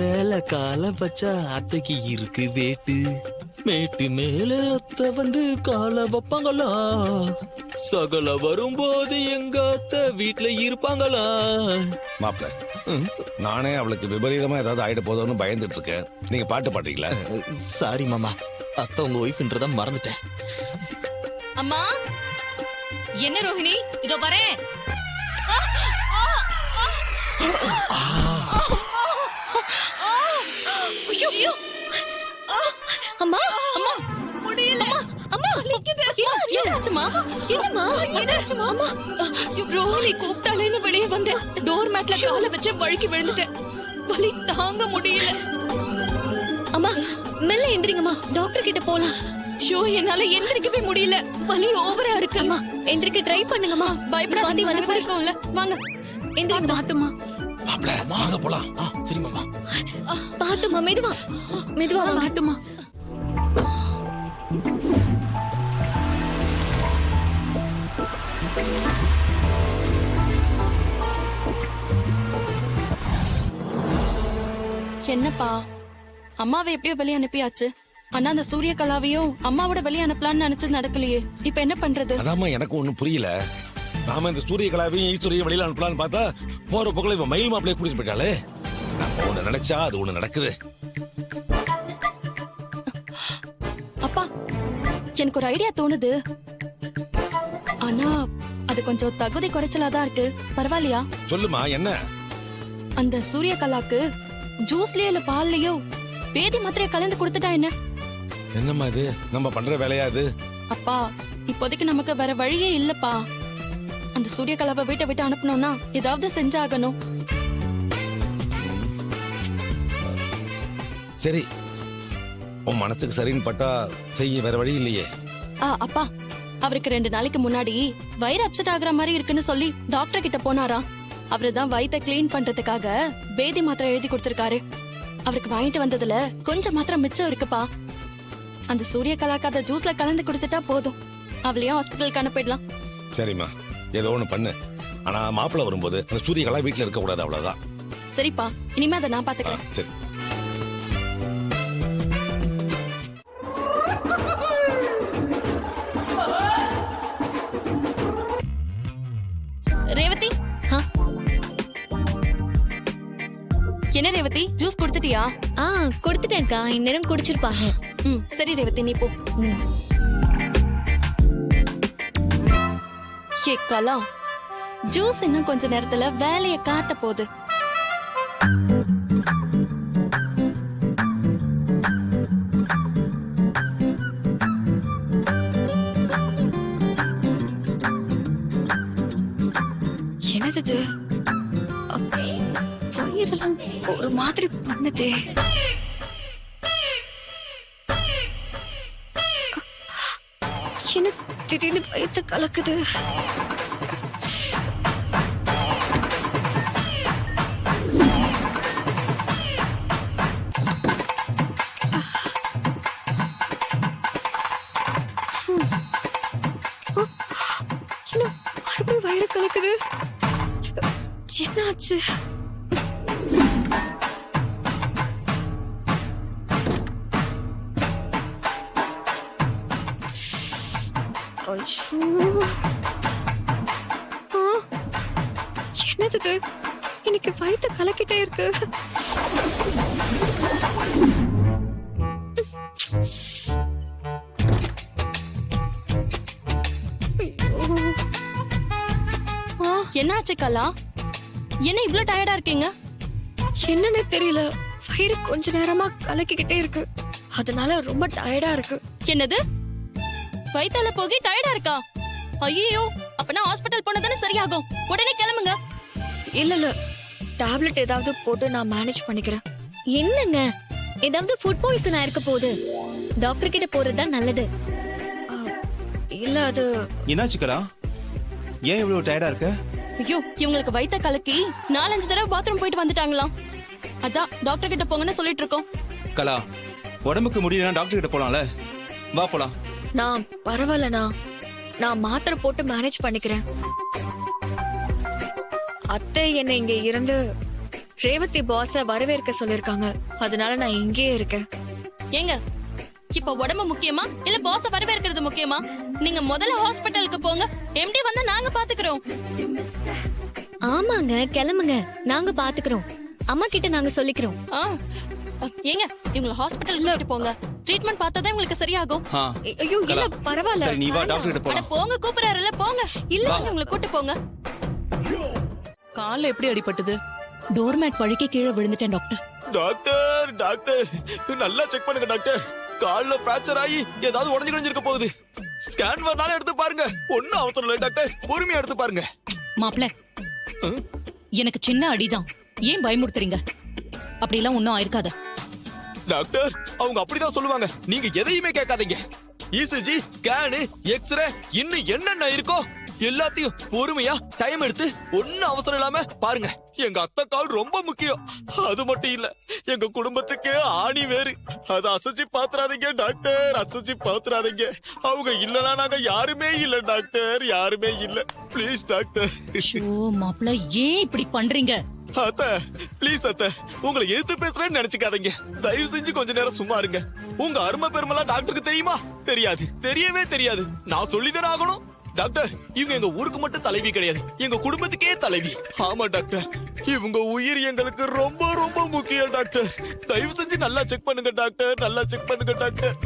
மேல கால வச்சா அத்தைக்கு இருக்கு வேட்டு, மேட்டு மேல அத்தை வந்து கால வைப்பாங்களா, சகல வரும்போது எங்க அத்தை வீட்டுல இருப்பாங்களா? மாப்பிள்ள, நானே அவளுக்கு விபரீதமா ஏதாவது ஆயிட போதோன்னு பயந்துட்டு இருக்கேன். நீங்க பாட்டு பாடுறீங்களா? சாரி மாமா, அத்தை உங்க ஒய்ஃப்ன்றத மறந்துட்டேன். அம்மா, என்ன ரோஹிணி, இதோ வரேன். அம்மா அம்மா, முடியல. அம்மா, என்னாச்சுமா? என்னம்மா, என்னாச்சுமா? அம்மா, ரோஹிணி கூப்பிட்டாலேன்னு வெளியே வந்தேன். டோர் மேட்ல கால வச்சு வழுக்கி விழுந்துட்டேன். வலி தாங்க முடியல. அம்மா மெல்ல எந்திரிங்கம்மா, டாக்டர் கிட்ட போலாம். ஷோ, என்னால எந்திரிக்கவே முடியல, வலி ஓவரா இருக்கு. அம்மா எந்திரிக்க ட்ரை பண்ணுங்கம்மா. பயப்படாதீங்க, வந்து குடிக்கும்ல. வாங்க எந்திரிங்க. பாத்துமா. மாப்பிள்ள, வாங்க போலாம். சரி மாமா. பாத்துமா, மெதுவா மெதுவா வாங்க. பாத்துமா. என்னப்பா, அம்மாவை எப்படியோ வெளியே அனுப்பியாச்சு. ஆனா அந்த சூரிய கலாவையும் அம்மாவோட வெளியே அனுப்பலாம்னு நினைச்சது நடக்கலையே. இப்ப என்ன பண்றது? அதாம்மா எனக்கு ஒண்ணும் புரியல. நாம இந்த சூரிய கலாவையும் ஈஸ்வரையும் வெளியில அனுப்பலான்னு பார்த்தா போற போக்குல இவன் மயில் மாப்பிளைய கூட்டிட்டு போயிட்டாலே. நம்ம ஒண்ணு நினைச்சா அது ஒண்ணு நடக்குது. அப்பா, எனக்கு ஒரு ஐடியா தோணுது. ஆனா அது கொஞ்சம் தகுதி குறைச்சலாதான் இருக்கு. பரவாயில்லையா? சொல்லுமா, என்ன? அந்த சூரிய கலாக்கு ஜூஸ்லயோ இல்ல பால்லயோ பேதி மாத்திரைய கலந்து கொடுத்துட்டா என்ன? என்னம்மா இது, நம்ம பண்ற வேலையா இது? அப்பா, இப்போதைக்கு நமக்கு வேற வழியே இல்லப்பா. அந்த சூரிய கலாவை வீட்டை விட்டு அனுப்பணும்னா ஏதாவது செஞ்சாகணும். சரி, உன் மனசுக்கு சரின்னு பட்டா செய்ய, வேற வழி இல்லையே. அப்பா, அவருக்கு 2 நாளைக்கு முன்னாடி வயிறு அப்செட் ஆகுற மாதிரி இருக்குன்னு சொல்லி டாக்டர் கிட்ட போனாரா. அவரு தான் வயித்தை கிளீன் பண்றதுக்காக பேதி மாத்திரை எழுதி கொடுத்திருக்காரு. அவருக்கு வாங்கிட்டு வந்ததுல கொஞ்சம் மாத்திரம் மிச்சம் இருக்குப்பா. அந்த சூரிய கலாக்காத ஜூஸ்ல கலந்து கொடுத்துட்டா போதும். அவளையும் ஹாஸ்பிட்டலுக்கு அனுப்பிடலாம். சரிம்மா, ஏதோ ஒண்ணு பண்ணு. ஆனா மாப்பிள்ள வரும்போது அந்த சூரிய கலா வீட்டுல இருக்க கூடாது, அவ்வளவுதான். சரிப்பா, இனிமே அதை நான் பாத்துக்கிறேன். சரி. ரேவதி, என்ன ரேவதி, ஜூஸ் கொடுத்துட்டியா? கொடுத்துட்டேன்க்கா, இந்நேரம் குடிச்சிருப்பாங்க. சரி ரேவதி, நீ போ. ஏ கலா, ஜூஸ் இன்னும் கொஞ்ச நேரத்துல வேலைய காட்ட போகுது. என்னது வயிறெல்லாம் ஒரு மாதிரி பண்ணுதே. என்ன திடீர்னு வயிற்று கலக்குது. மறுபடியும் வயிறு கலக்குது. என்னாச்சு? என்னது இன்னைக்கு வயிற்று கலக்கிட்டே இருக்கு. என்னாச்சு கலா? என்ன இவ்ளோ டயர்டா இருக்கீங்க? என்னன்னு தெரியல, வயிறு கொஞ்ச நேரமா கலக்கிக்கிட்டே இருக்கு. அதனால ரொம்ப டயர்டா இருக்கு. என்னது, வயித்தால போகி டயர்டா இருக்கா? ஐயோ, அப்பனா ஹாஸ்பிடல் போனதானே சரியாகும். உடனே கிளம்புங்க. இல்ல, டேப்லெட் ஏதாவது போட்டு நான் மேனேஜ் பண்ணிக்கிறேன். என்னங்க, ஏதாவது ஃபுட் பாய்சன் ஆயிருக்க போகுது. டாக்டர் கிட்ட போறதுதான் நல்லது. இல்ல, அது என்னாச்சு கலா? ஏன் இவ்வளவு டயர்டா இருக்க? ஐயோ, இவங்களுக்கு வயித்த கலக்கி 4-5 தடவை பாத்ரூம் போயிட்டு வந்துட்டாங்களாம். அதான் டாக்டர் கிட்ட போங்கன்னு சொல்லிட்டு இருக்கோம். கலா, உடம்புக்கு முடியலன்னா டாக்டர் கிட்ட போலாம்ல, வா போலாம். நான் பரவாயில்லண்ணா, நான் மாத்திரை போட்டு மேனேஜ் பண்ணிக்கிறேன். அத்தை என்னை இங்க இருந்து ரேவதி பாஸ வரவேற்க சொல்லிருக்காங்க, அதனால நான் இங்கேயே இருக்கேன். ஏங்க இப்ப உடம்பு முக்கியமா இல்ல பாஸ வரவேற்கிறது முக்கியமா? நீங்க முதல்ல ஹாஸ்பிட்டலுக்கு போங்க, எம்டி வந்தா நாங்க பாத்துக்கிறோம். ஆமாங்க, கிளம்புங்க, நாங்க பாத்துக்கிறோம். அம்மா கிட்ட நாங்க சொல்லிக்கிறோம். ஆ, ஏங்க இவங்களை ஹாஸ்பிட்டலுக்கு கூட்டிட்டு போங்க. ட்ரீட்மெண்ட் பார்த்தாதான் உங்களுக்கு சரியாகும். ஆ. ஐயோ இல்ல பரவாயில்ல. சரி, நீ வா, டாக்டர் கிட்ட அட போலாம். போங்க, கூப்பிடுறாருல போங்க. இல்ல உங்களை கூட்டு போங்க. கால்ல எப்படி அடிபட்டது? டோர்மேட் வழுக்கி கீழே விழுந்துட்டேன் டாக்டர். டாக்டர் டாக்டர் நல்லா செக் பண்ணுங்க டாக்டர். கால்ல பிராக்சர் ஆகி ஏதாவது உடைஞ்சு கிழிஞ்சிருக்க போகுது. ஸ்கேன் வரனால எடுத்து பாருங்க. ஒன்னும் அவசரம் இல்லை டாக்டர், பொறுமையா எடுத்து பாருங்க. மாப்ள, எனக்கு சின்ன அடிதான், ஏன் பயமுறுத்துறீங்க? அப்படிலாம் ஒன்னும் ஆயிருக்காத. டாக்டர் அவங்க அப்படிதான் சொல்லுவாங்க, நீங்க எதையுமே கேட்காதீங்க. இசிஜி, ஸ்கேனு, எக்ஸ்ரே, இன்னும் என்னென்ன இருக்கோ எல்லாத்தையும் பொறுமையா டைம் எடுத்து ஒன்னும் அவசரம் இல்லாம பாருங்க. எங்க அத்தை கால் ரொம்ப முக்கியம். அது மட்டும் இல்ல, எங்க குடும்பத்துக்கு ஆணி வேறு. அதை அசைச்சு பாத்துறாதீங்க டாக்டர், அசைச்சு பாத்துறாதீங்க. அவங்க இல்லனா நாங்க யாருமே இல்ல டாக்டர், யாருமே இல்ல. Please doctor. ஐயோ மாப்ள, ஏன் இப்படி பண்றீங்க? அத்த ப்ளீஸ் அத்த, உங்களை எதிர்த்து பேசுறேன்னு நினைச்சுக்காதீங்க. தயவு செஞ்சு கொஞ்ச நேரம் சும்மா இருங்க. உங்க அருமை பெருமெல்லாம் டாக்டருக்கு தெரியுமா? தெரியாது, தெரியவே தெரியாது. நான் சொல்லிதானே ஆகணும். டாக்டர் இவங்க எங்க ஊருக்கு மட்டும் தலைவி கிடையாது, எங்க குடும்பத்துக்கே தலைவி. ஆமா டாக்டர், இவங்க உயிர் எங்களுக்கு ரொம்ப ரொம்ப முக்கியம் டாக்டர். தயவு செஞ்சு நல்லா செக் பண்ணுங்க டாக்டர், நல்லா செக் பண்ணுங்க டாக்டர்.